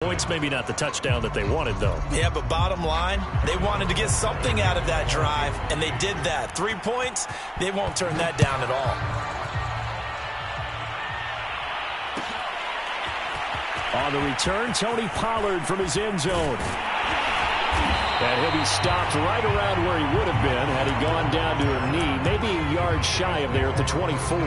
Points, maybe not the touchdown that they wanted, though. Yeah, but bottom line, they wanted to get something out of that drive, and they did that. 3 points, they won't turn that down at all. On the return, Tony Pollard from his end zone. And he'll be stopped right around where he would have been had he gone down to a knee, maybe a yard shy of there at the 24.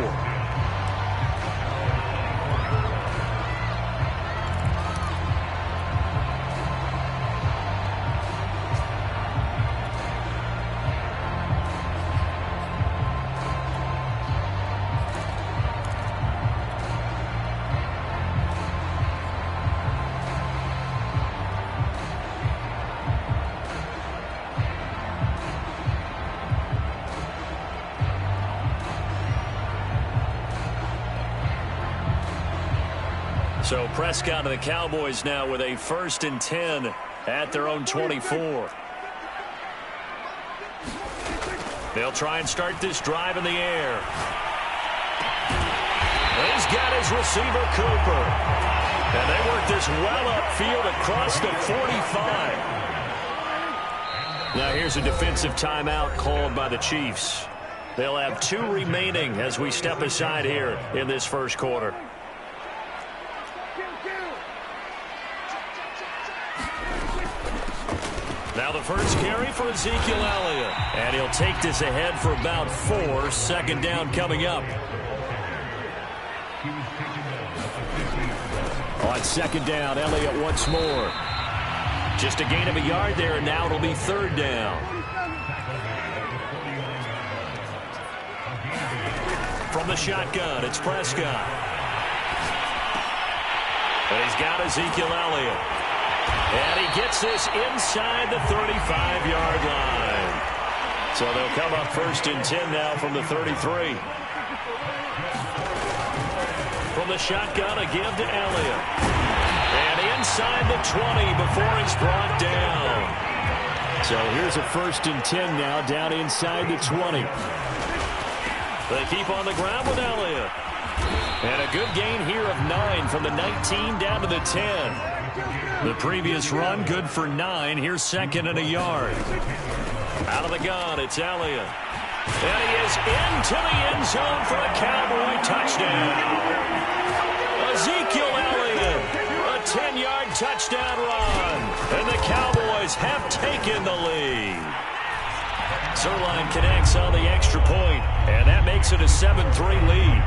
So Prescott and the Cowboys now with a 1st and 10 at their own 24. They'll try and start this drive in the air. He's got his receiver, Cooper. And they work this well upfield across the 45. Now here's a defensive timeout called by the Chiefs. They'll have 2 remaining as we step aside here in this first quarter. Now the first carry for Ezekiel Elliott. And he'll take this ahead for about 4. 2nd down coming up. On 2nd down, Elliott once more. Just a gain of a yard there, and now it'll be 3rd down. From the shotgun, it's Prescott. And he's got Ezekiel Elliott. And he gets this inside the 35-yard line. So they'll come up 1st and 10 now from the 33. From the shotgun, a give to Elliott. And inside the 20 before he's brought down. So here's a 1st and 10 now, down inside the 20. They keep on the ground with Elliott. And a good gain here of 9 from the 19 down to the 10. The previous run, good for 9. Here's 2nd and a yard. Out of the gun, it's Elliott. And he is into the end zone for a Cowboy touchdown. Ezekiel Elliott, a 10-yard touchdown run. And the Cowboys have taken the lead. Zerline connects on the extra point, and that makes it a 7-3 lead.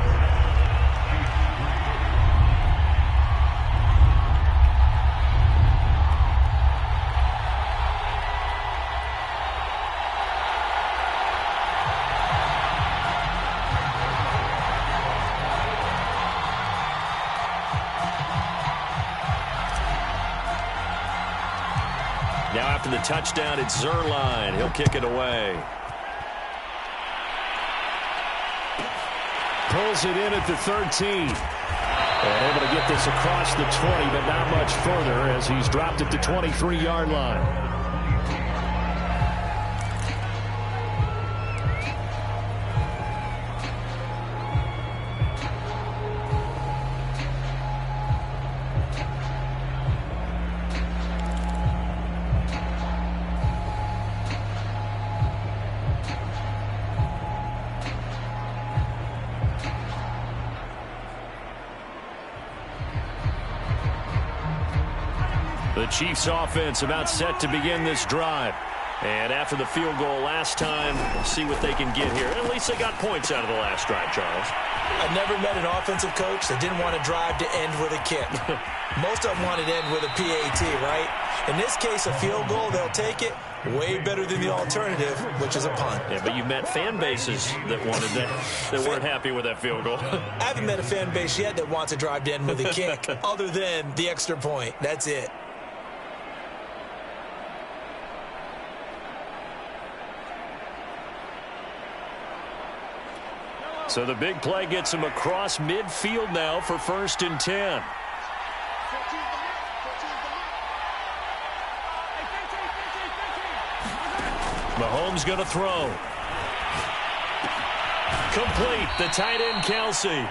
Now after the touchdown, it's Zerline. He'll kick it away. Pulls it in at the 13. And able to get this across the 20, but not much further as he's dropped at the 23-yard line. The Chiefs offense about set to begin this drive. And after the field goal last time, we'll see what they can get here. At least they got points out of the last drive, Charles. I've never met an offensive coach that didn't want to drive to end with a kick. Most of them wanted to end with a PAT, right? In this case, a field goal, they'll take it. Way better than the alternative, which is a punt. Yeah, but you've met fan bases that wanted that weren't happy with that field goal. I haven't met a fan base yet that wants to drive to end with a kick other than the extra point. That's it. So the big play gets him across midfield now for 1st and 10. Mahomes going to throw. Complete. The tight end, Kelsey.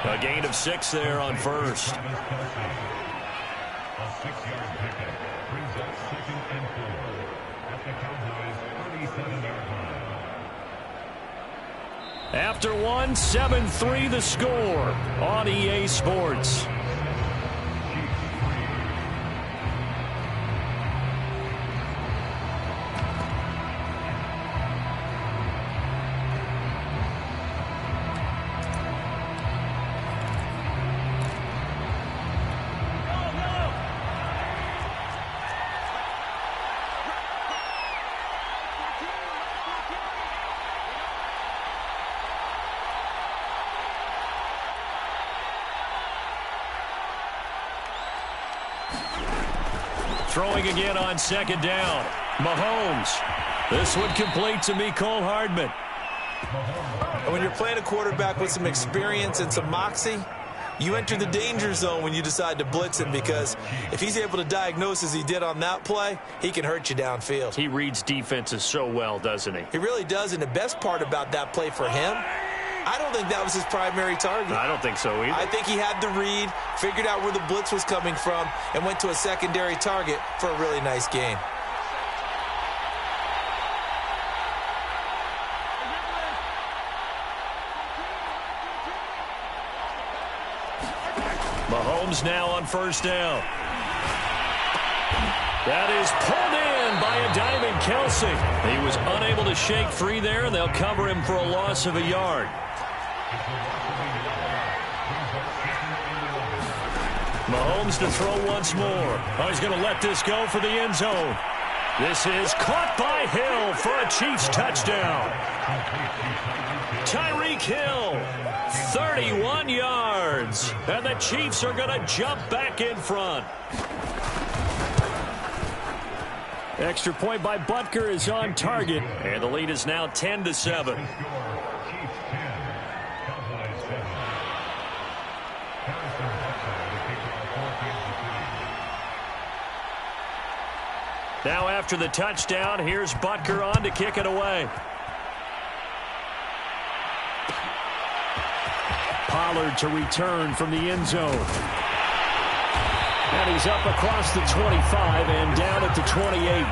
A gain of 6 there on 1st. A 6-yard pickup brings up 2nd and 4 at the Cowboys' 37-yard line. After 1, 7-3 the score on EA Sports. Throwing again on 2nd down. Mahomes. This one complete to Mecole Hardman. And when you're playing a quarterback with some experience and some moxie, you enter the danger zone when you decide to blitz him, because if he's able to diagnose as he did on that play, he can hurt you downfield. He reads defenses so well, doesn't he? He really does, and the best part about that play for him, I don't think that was his primary target. I don't think so either. I think he had the read, figured out where the blitz was coming from, and went to a secondary target for a really nice gain. Mahomes now on 1st down. That is pulled in by a diving Kelsey. He was unable to shake free there, and they'll cover him for a loss of a yard. Mahomes to throw once more. Oh, he's going to let this go for the end zone. This is caught by Hill for a Chiefs touchdown. Tyreek Hill, 31 yards. And the Chiefs are going to jump back in front. Extra point by Butker is on target. And the lead is now 10-7. Now after the touchdown, here's Butker on to kick it away. Pollard to return from the end zone. And he's up across the 25 and down at the 28.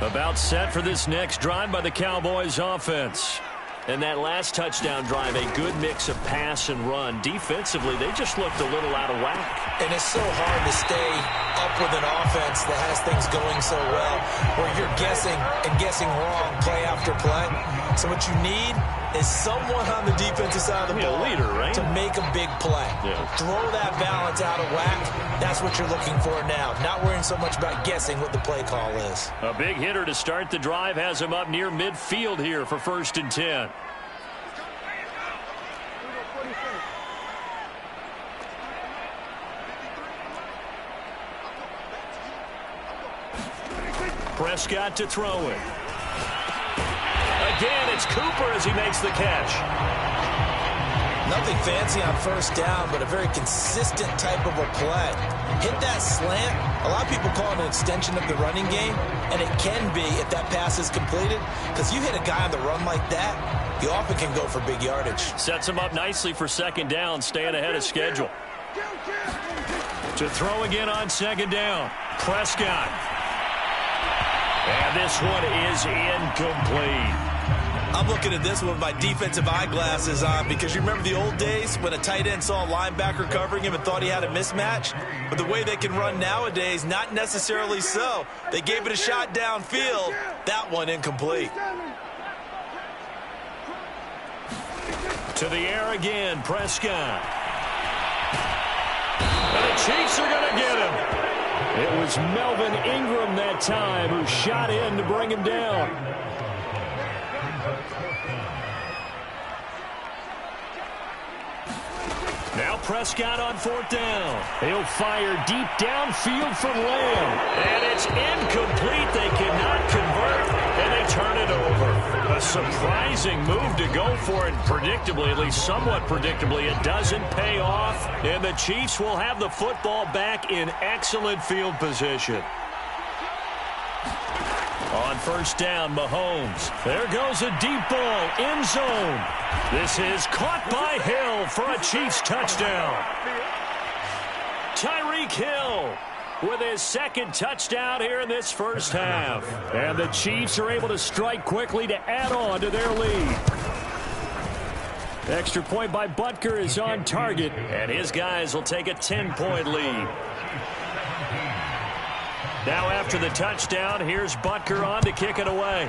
About set for this next drive by the Cowboys offense. And that last touchdown drive, a good mix of pass and run. Defensively, they just looked a little out of whack. And it's so hard to stay up with an offense that has things going so well, where you're guessing and guessing wrong play after play. So what you need is someone on the defensive side of the ball, leader, right? to make a big play. Yeah. Throw that balance out of whack. That's what you're looking for now. Not worrying so much about guessing what the play call is. A big hitter to start the drive has him up near midfield here for 1st and 10. Prescott to throw it. Again, it's Cooper as he makes the catch. Nothing fancy on 1st down, but a very consistent type of a play. Hit that slant. A lot of people call it an extension of the running game, and it can be if that pass is completed, because you hit a guy on the run like that, you often can go for big yardage. Sets him up nicely for 2nd down, staying ahead of schedule. To throw again on 2nd down. Prescott. And this one is incomplete. I'm looking at this one with my defensive eyeglasses on, because you remember the old days when a tight end saw a linebacker covering him and thought he had a mismatch? But the way they can run nowadays, not necessarily so. They gave it a shot downfield. That one incomplete. To the air again, Prescott. And the Chiefs are going to get him. It was Melvin Ingram that time who shot in to bring him down. Now Prescott on 4th down. He'll fire deep downfield for Lamb. And it's incomplete. They cannot convert, and they turn it over. A surprising move to go for it. Predictably, at least somewhat predictably, it doesn't pay off. And the Chiefs will have the football back in excellent field position. On 1st down, Mahomes. There goes a deep ball, end zone. This is caught by Hill for a Chiefs touchdown. Tyreek Hill with his 2nd touchdown here in this first half. And the Chiefs are able to strike quickly to add on to their lead. Extra point by Butker is on target, and his guys will take a 10-point lead. Now after the touchdown, here's Butker on to kick it away.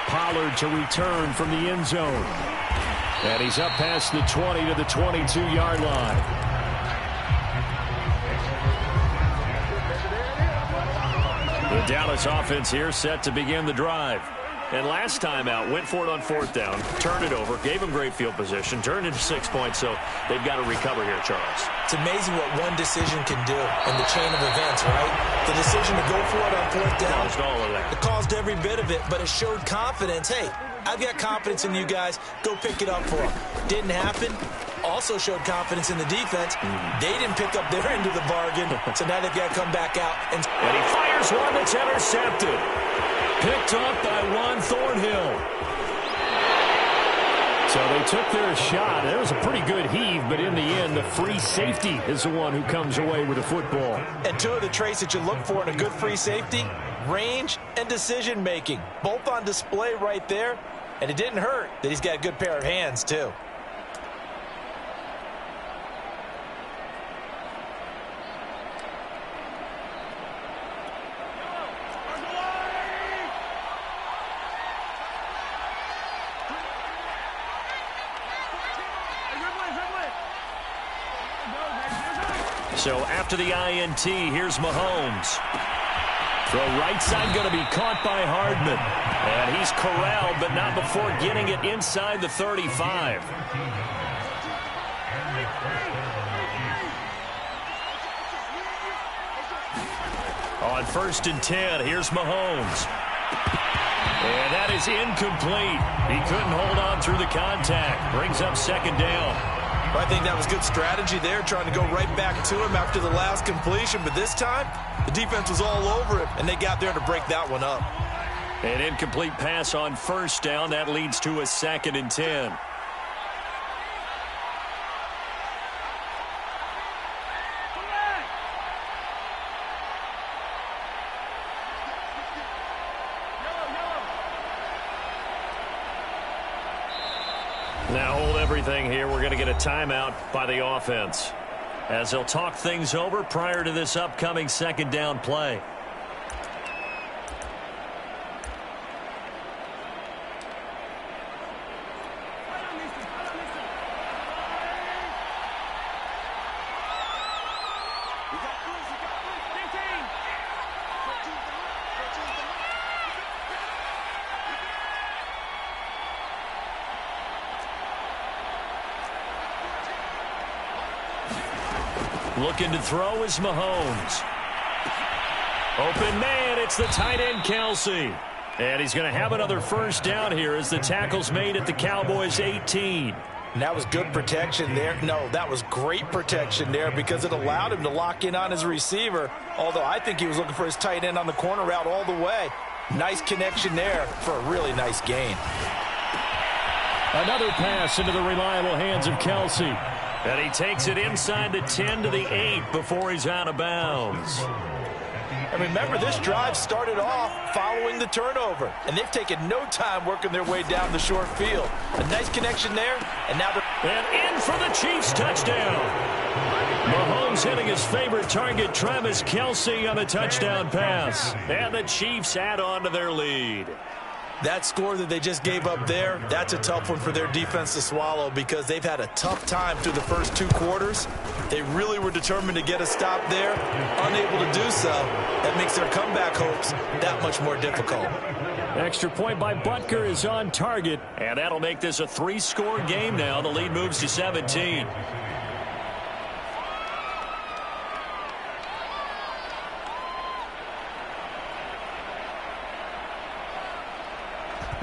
Pollard to return from the end zone. And he's up past the 20 to the 22-yard line. The Dallas offense here set to begin the drive. And last time out, went for it on 4th down, turned it over, gave them great field position, turned into 6 points, so they've got to recover here, Charles. It's amazing what one decision can do in the chain of events, right? The decision to go for it on 4th down. Caused all of that. It caused every bit of it, but it showed confidence. Hey, I've got confidence in you guys. Go pick it up for them. Didn't happen. Also showed confidence in the defense. They didn't pick up their end of the bargain, so now they've got to come back out. And he fires one that's intercepted. Picked up by Juan Thornhill. So they took their shot. It was a pretty good heave, but in the end, the free safety is the one who comes away with the football. And 2 of the traits that you look for in a good free safety, range and decision-making. Both on display right there. And it didn't hurt that he's got a good pair of hands, too. So after the INT, here's Mahomes. Throw right side going to be caught by Hardman. And he's corralled, but not before getting it inside the 35. On 1st and 10, here's Mahomes. And that is incomplete. He couldn't hold on through the contact. Brings up 2nd down. I think that was good strategy there, trying to go right back to him after the last completion. But this time, the defense was all over him, and they got there to break that one up. An incomplete pass on 1st down. That leads to a 2nd and 10. Now hold everything here. We're going to get a timeout by the offense as they'll talk things over prior to this upcoming 2nd down play. Looking to throw is Mahomes. Open man, it's the tight end Kelsey. And he's going to have another 1st down here as the tackle's made at the Cowboys' 18. And that was good protection there. No, that was great protection there because it allowed him to lock in on his receiver. Although I think he was looking for his tight end on the corner route all the way. Nice connection there for a really nice gain. Another pass into the reliable hands of Kelsey. And he takes it inside the 10 to the 8 before he's out of bounds. And remember, this drive started off following the turnover. And they've taken no time working their way down the short field. A nice connection there. And now and in for the Chiefs touchdown. Mahomes hitting his favorite target, Travis Kelce, on the touchdown pass. And the Chiefs add on to their lead. That score that they just gave up there, that's a tough one for their defense to swallow because they've had a tough time through the first 2 quarters. They really were determined to get a stop there, unable to do so. That makes their comeback hopes that much more difficult. Extra point by Butker is on target, and that'll make this a 3-score game now. The lead moves to 17.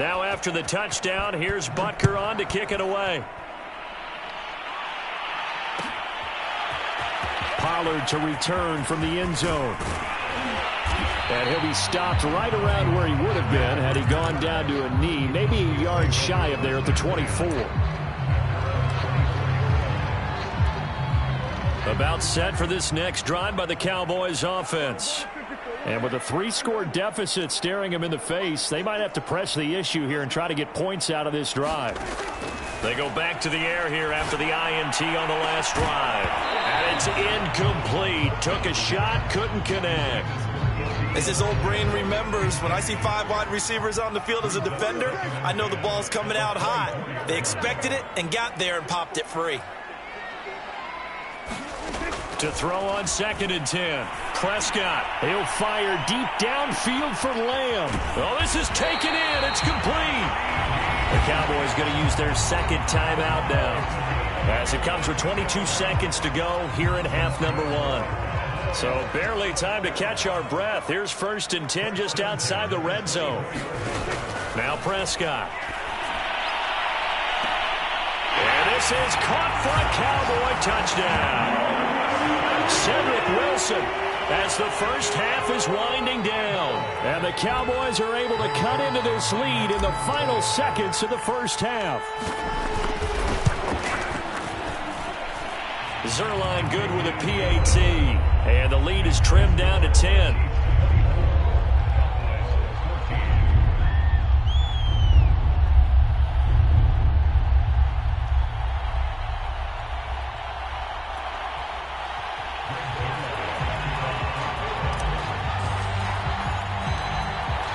Now after the touchdown, here's Butker on to kick it away. Pollard to return from the end zone. And he'll be stopped right around where he would have been had he gone down to a knee, maybe a yard shy of there at the 24. About set for this next drive by the Cowboys offense. And with a 3-score deficit staring him in the face, they might have to press the issue here and try to get points out of this drive. They go back to the air here after the INT on the last drive. And it's incomplete. Took a shot, couldn't connect. As his old brain remembers, when I see 5 wide receivers on the field as a defender, I know the ball's coming out hot. They expected it and got there and popped it free. To throw on 2nd and 10. Prescott. He'll fire deep downfield for Lamb. Oh, this is taken in. It's complete. The Cowboys going to use their 2nd timeout now, as it comes with 22 seconds to go here in half number 1. So barely time to catch our breath. Here's 1st and 10 just outside the red zone. Now Prescott. And this is caught for a Cowboy touchdown. Cedric Wilson, as the first half is winding down. And the Cowboys are able to cut into this lead in the final seconds of the first half. Zerline good with a PAT. And the lead is trimmed down to 10.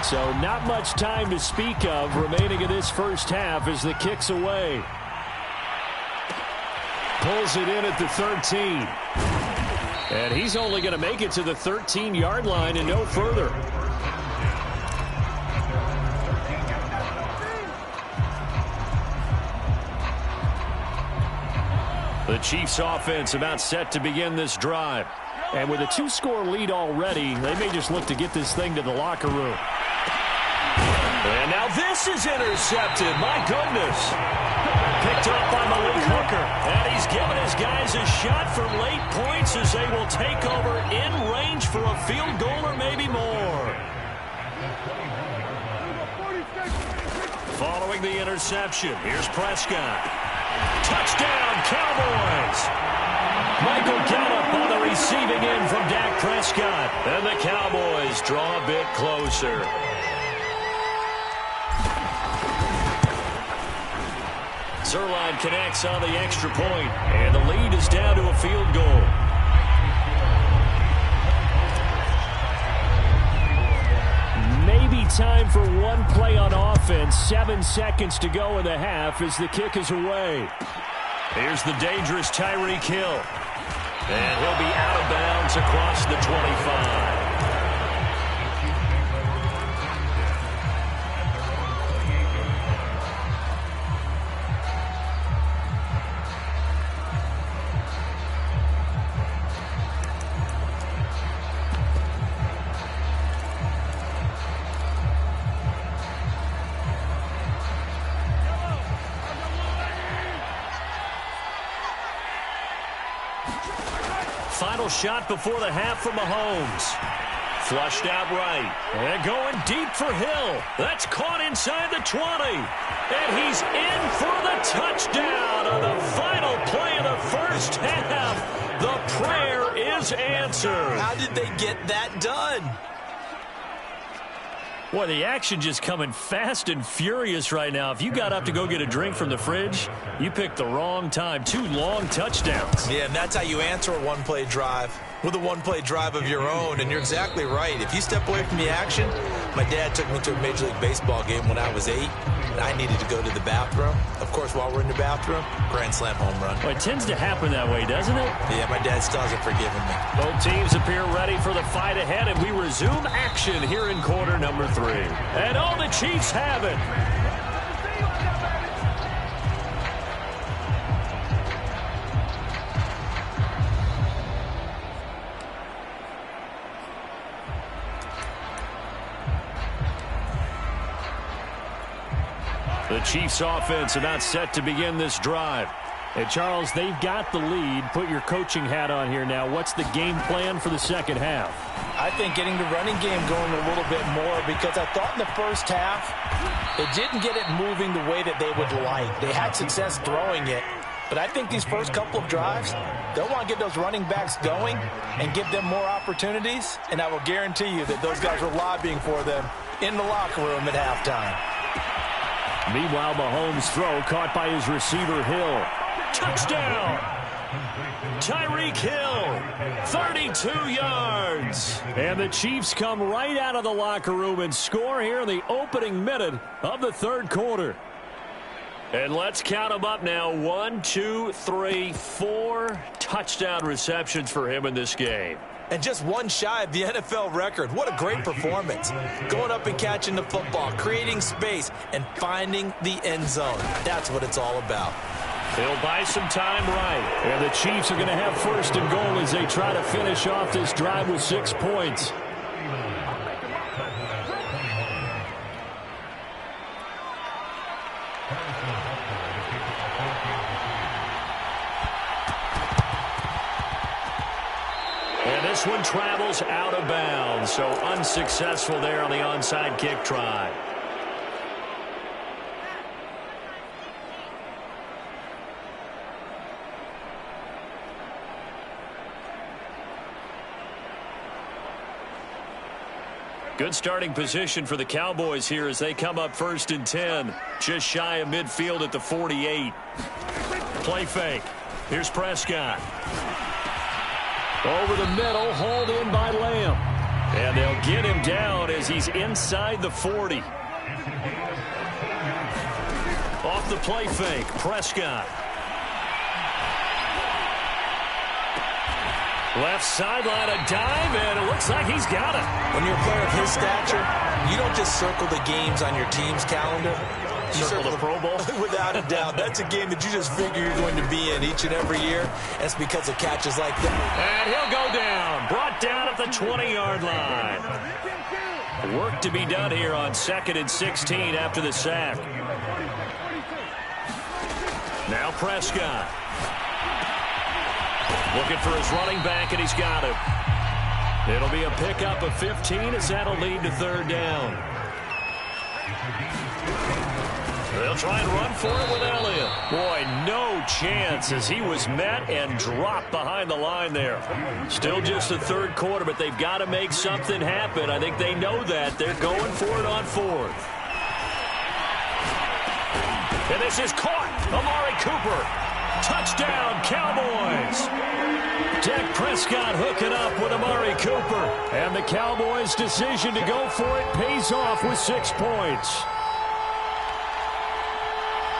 So not much time to speak of remaining in this first half as the kick's away. Pulls it in at the 13. And he's only going to make it to the 13-yard line and no further. The Chiefs offense about set to begin this drive. And with a 2-score lead already, they may just look to get this thing to the locker room. And now this is intercepted. My goodness. Picked up by Malik Hooker. And he's given his guys a shot for late points as they will take over in range for a field goal or maybe more. Following the interception, here's Prescott. Touchdown, Cowboys. Michael Gallup on the receiving end from Dak Prescott. And the Cowboys draw a bit closer. Zerline connects on the extra point, and the lead is down to a field goal. Maybe time for one play on offense. 7 seconds to go in the half as the kick is away. Here's the dangerous Tyreek Hill. And he'll be out of bounds across the 25. Final shot before the half from Mahomes. Flushed out right. And going deep for Hill. That's caught inside the 20. And he's in for the touchdown on the final play of the first half. The prayer is answered. How did they get that done? Boy, the action just coming fast and furious right now. If you got up to go get a drink from the fridge, you picked the wrong time. 2 long touchdowns. Yeah, and that's how you answer a one-play drive with a one-play drive of your own. And you're exactly right. If you step away from the action, My dad took me to a Major League Baseball game when I was 8, and I needed to go to the bathroom. Of course, while we're in the bathroom, grand slam home run. Well, it tends to happen that way, doesn't it? Yeah, my dad still hasn't forgiven me. Both teams appear ready for the fight ahead, and we resume action here in quarter number 3. And all the Chiefs have it. The Chiefs offense are not set to begin this drive. And Charles, they've got the lead. Put your coaching hat on here now. What's the game plan for the second half? I think getting the running game going a little bit more, because I thought in the first half they didn't get it moving the way that they would like. They had success throwing it, but I think these first couple of drives, they'll want to get those running backs going and give them more opportunities, and I will guarantee you that those guys were lobbying for them in the locker room at halftime. Meanwhile, Mahomes' throw caught by his receiver, Hill. Touchdown! Tyreek Hill, 32 yards. And the Chiefs come right out of the locker room and score here in the opening minute of the third quarter. And let's count them up now. 1, 2, 3, 4 touchdown receptions for him in this game. And just one shy of the NFL record. What a great performance. Going up and catching the football, creating space, and finding the end zone. That's what it's all about. He'll buy some time right. And the Chiefs are going to have first and goal as they try to finish off this drive with 6 points. And this one travels out of bounds, so unsuccessful there on the onside kick try. Good starting position for the Cowboys here as they come up first and 10. Just shy of midfield at the 48. Play fake. Here's Prescott. Over the middle, hauled in by Lamb. And they'll get him down as he's inside the 40. Off the play fake, Prescott. Left sideline, a dive, and it looks like he's got it. When you're a player of his stature, you don't just circle the games on your team's calendar. You circle the Pro Bowl? Without a doubt. That's a game that you just figure you're going to be in each and every year. That's because of catches like that. And he'll go down. Brought down at the 20-yard line. Work to be done here on 2nd and 16 after the sack. Now Prescott. Looking for his running back, and he's got him. It'll be a pickup of 15 as that'll lead to third down. They'll try and run for it with Elliott. Boy, no chance as he was met and dropped behind the line there. Still just the third quarter, but they've got to make something happen. I think they know that. They're going for it on 4th. And this is caught. Amari Cooper. Touchdown, Cowboys. Dak Prescott hooking up with Amari Cooper. And the Cowboys' decision to go for it pays off with 6 points.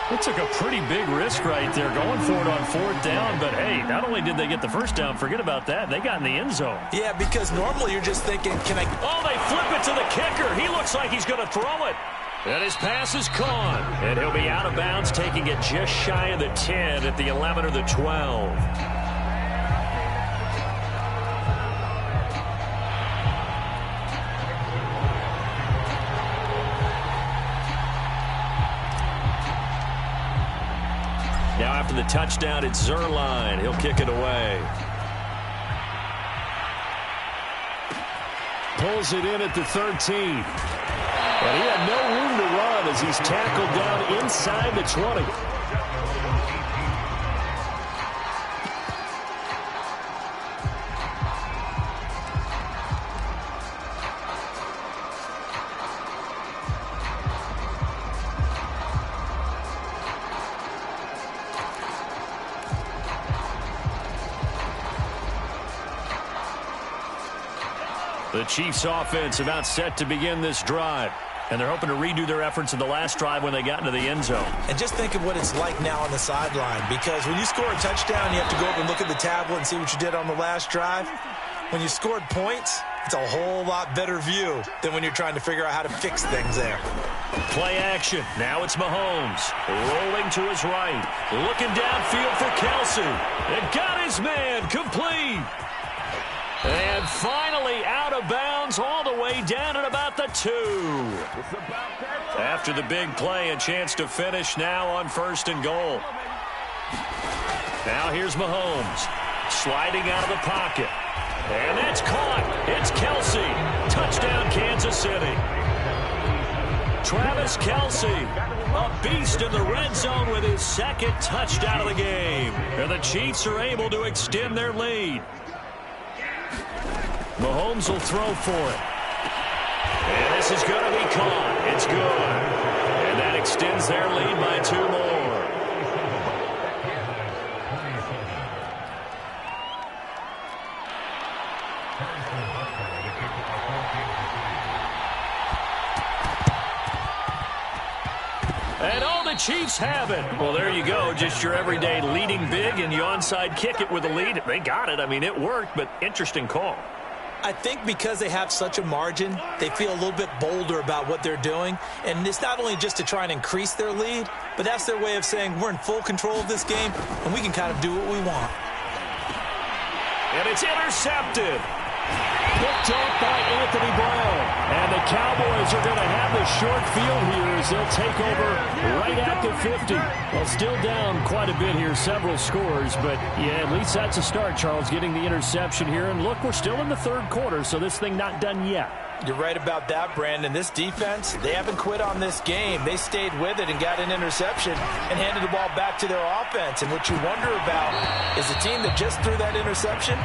It took a pretty big risk right there going for it on 4th down. But, hey, not only did they get the first down, forget about that, they got in the end zone. Yeah, because normally you're just thinking, can I... Oh, they flip it to the kicker. He looks like he's going to throw it. And his pass is caught. And he'll be out of bounds, taking it just shy of the 10 at the 11 or the 12. Now after the touchdown, it's Zerline. He'll kick it away. Pulls it in at the 13. But he had no room to run as he's tackled down inside the 20. The Chiefs offense about set to begin this drive. And they're hoping to redo their efforts in the last drive when they got into the end zone. And just think of what it's like now on the sideline, because when you score a touchdown, you have to go up and look at the tablet and see what you did on the last drive. When you scored points, it's a whole lot better view than when you're trying to figure out how to fix things there. Play action. Now it's Mahomes. Rolling to his right. Looking downfield for Kelsey. And got his man complete. And finally out of bounds all the way down at about the 2. After the big play, a chance to finish now on 1st and goal. Now here's Mahomes. Sliding out of the pocket. And that's caught. It's Kelsey. Touchdown, Kansas City. Travis Kelsey, a beast in the red zone with his 2nd touchdown of the game. And the Chiefs are able to extend their lead. Mahomes will throw for it. And this is going to be caught. It's good. And that extends their lead by 2 more. And all the Chiefs have it. Well, there you go. Just your everyday leading big, and you onside kick it with a lead. They got it. I mean, it worked, but interesting call. I think because they have such a margin, they feel a little bit bolder about what they're doing. And it's not only just to try and increase their lead, but that's their way of saying we're in full control of this game, and we can kind of do what we want. And it's intercepted. Picked off by Anthony Brown. And the Cowboys are going to have the short field here as they'll take over right at the 50. Well, still down quite a bit here, several scores. But, yeah, at least that's a start, Charles, getting the interception here. And, look, we're still in the 3rd quarter, so this thing not done yet. You're right about that, Brandon. This defense, they haven't quit on this game. They stayed with it and got an interception and handed the ball back to their offense. And what you wonder about is the team that just threw that interception,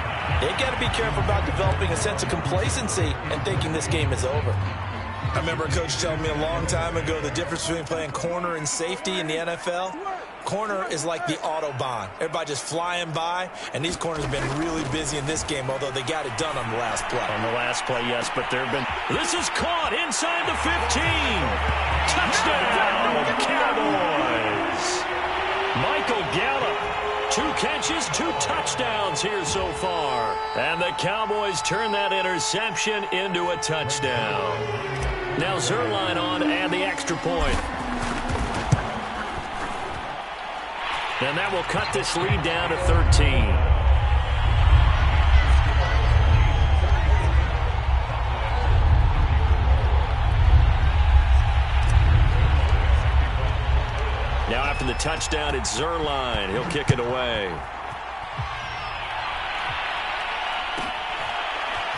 they've got to be careful about developing a sense of complacency and thinking this game is over. I remember a coach telling me a long time ago the difference between playing corner and safety in the NFL. Corner is like the Autobahn. Everybody just flying by, and these corners have been really busy in this game, although they got it done on the last play. On the last play, yes, but there have been... This is caught inside the 15. Touchdown, Cowboys. Michael Gallup. 2 catches, 2 touchdowns here so far. And the Cowboys turn that interception into a touchdown. Now Zerline on and the extra point. And that will cut this lead down to 13. Now after the touchdown, it's Zerline. He'll kick it away.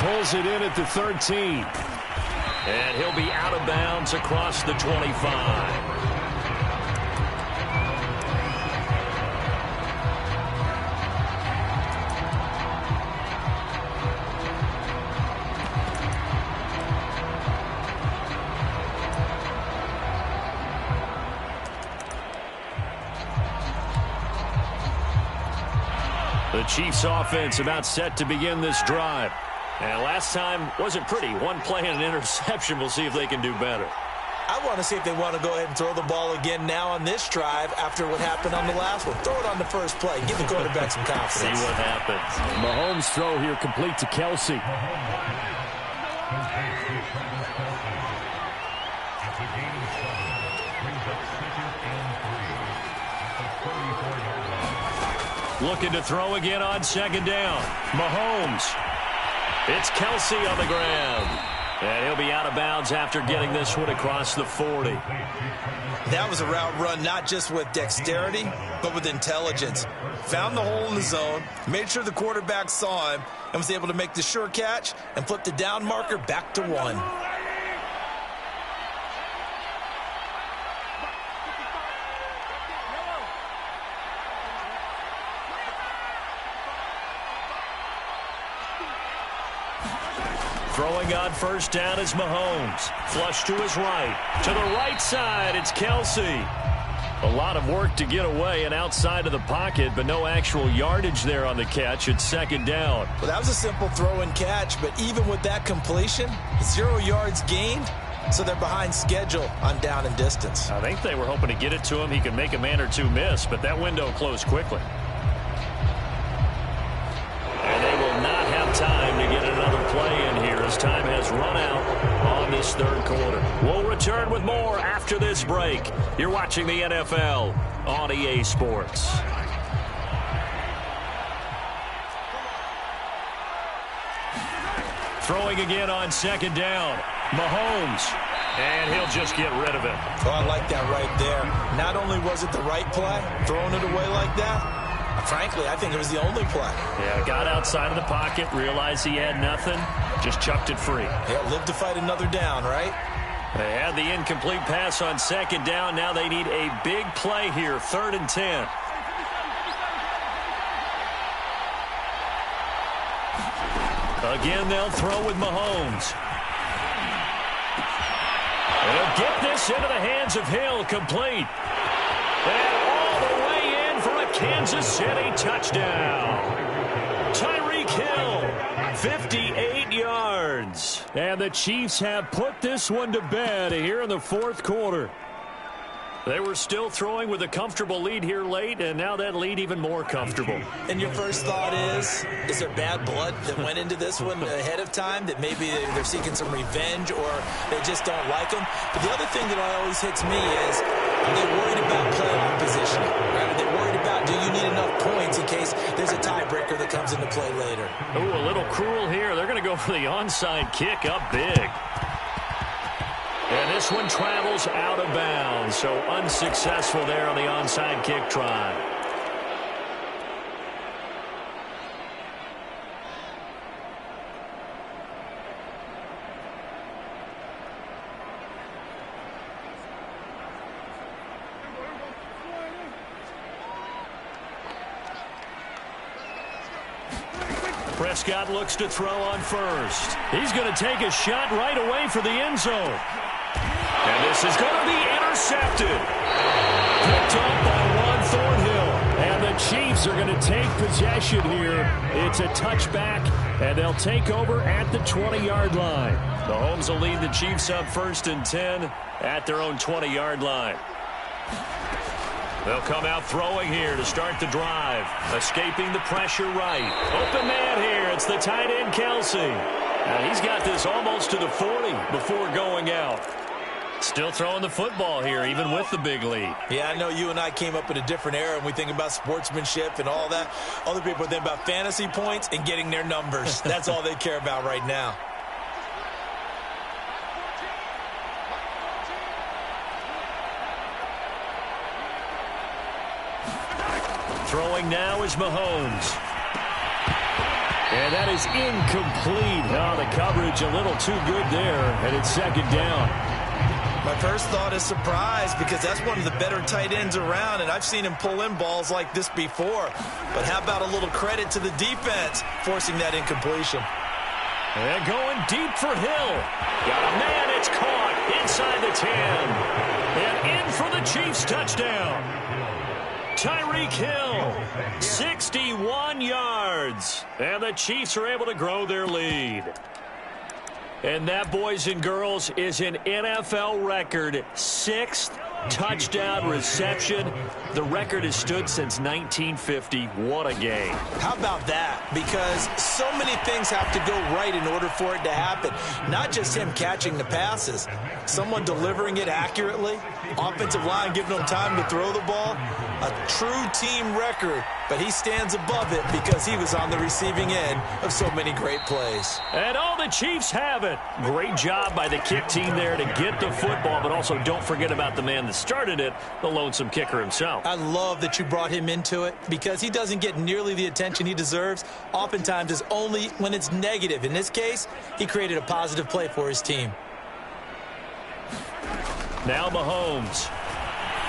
Pulls it in at the 13. And he'll be out of bounds across the 25. The Chiefs offense about set to begin this drive. And last time wasn't pretty. 1 play and an interception. We'll see if they can do better. I want to see if they want to go ahead and throw the ball again now on this drive after what happened on the last one. Throw it on the first play. Give the quarterback some confidence. See what happens. Mahomes' throw here complete to Kelsey. Looking to throw again on 2nd down. Mahomes. It's Kelsey on the ground. And he'll be out of bounds after getting this one across the 40. That was a route run not just with dexterity, but with intelligence. Found the hole in the zone, made sure the quarterback saw him, and was able to make the sure catch and flip the down marker back to 1. Throwing on 1st down is Mahomes. Flush to his right. To the right side, it's Kelsey. A lot of work to get away and outside of the pocket, but no actual yardage there on the catch. It's second down. Well, that was a simple throw and catch, but even with that completion, 0 yards gained, so they're behind schedule on down and distance. I think they were hoping to get it to him. He could make a man or two miss, but that window closed quickly. And they will not have time to get another play in here as time has run out on this third quarter. We'll return with more after this break. You're watching the NFL on EA Sports. Throwing again on second down. Mahomes. And he'll just get rid of it. Oh, I like that right there. Not only was it the right play, throwing it away like that, frankly, I think it was the only play. Yeah, got outside of the pocket, realized he had nothing, just chucked it free. Yeah, live to fight another down, right? They had the incomplete pass on second down. Now they need a big play here, 3rd and 10. Again, they'll throw with Mahomes. They'll get this into the hands of Hill, complete. And all the way in for a Kansas City touchdown. Tyreek Hill, 58 yards. And the Chiefs have put this one to bed here in the fourth quarter. They were still throwing with a comfortable lead here late, and now that lead even more comfortable. And your first thought is there bad blood that went into this one ahead of time, that maybe they're seeking some revenge or they just don't like them? But the other thing that always hits me is, are they worried about playoff positioning? Right? Are they worried about, do you need enough points in case there's a tiebreaker that comes into play later? Ooh, a little cruel here. They're going to go for the onside kick up big. And this one travels out of bounds, so unsuccessful there on the onside kick try. Prescott looks to throw on first. He's going to take a shot right away for the end zone. And this is going to be intercepted. Picked up by Juan Thornhill. And the Chiefs are going to take possession here. It's a touchback, and they'll take over at the 20-yard line. Mahomes will lead the Chiefs up 1st and 10 at their own 20-yard line. They'll come out throwing here to start the drive. Escaping the pressure right. Open man here. It's the tight end, Kelsey. Now he's got this almost to the 40 before going out. Still throwing the football here, even with the big lead. Yeah, I know you and I came up in a different era, and we think about sportsmanship and all that. Other people think about fantasy points and getting their numbers. That's all they care about right now. Throwing now is Mahomes. And that is incomplete. Oh, the coverage a little too good there, and it's second down. My first thought is surprise, because that's one of the better tight ends around, and I've seen him pull in balls like this before. But how about a little credit to the defense forcing that incompletion? And going deep for Hill. Got a man, it's caught inside the 10. And in for the Chiefs touchdown. Tyreek Hill, 61 yards. And the Chiefs are able to grow their lead. And that, boys and girls, is an NFL record 6th touchdown reception. The record has stood since 1950. What a game. How about that? Because so many things have to go right in order for it to happen. Not just him catching the passes. Someone delivering it accurately. Offensive line giving them time to throw the ball. A true team record, but he stands above it because he was on the receiving end of so many great plays. And all the Chiefs have it. Great job by the kick team there to get the football, but also don't forget about the man that started it, the lonesome kicker himself. I love that you brought him into it because he doesn't get nearly the attention he deserves. Oftentimes it's only when it's negative. In this case, he created a positive play for his team. Now Mahomes.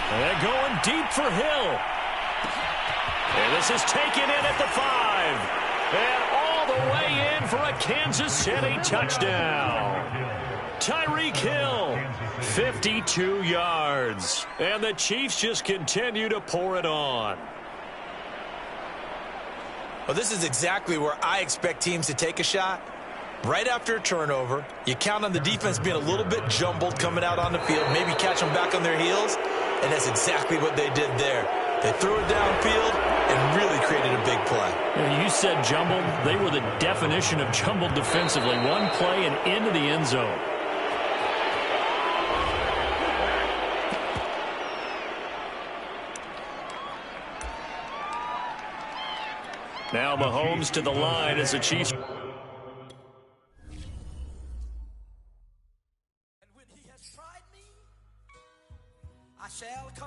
And going deep for Hill. And this is taken in at the 5. And all the way in for a Kansas City touchdown. Tyreek Hill. 52 yards. And the Chiefs just continue to pour it on. Well, this is exactly where I expect teams to take a shot. Right after a turnover, you count on the defense being a little bit jumbled coming out on the field, maybe catch them back on their heels, and that's exactly what they did there. They threw it downfield and really created a big play. You said jumbled. They were the definition of jumbled defensively. One play and into the end zone. Now Mahomes to the line as the Chiefs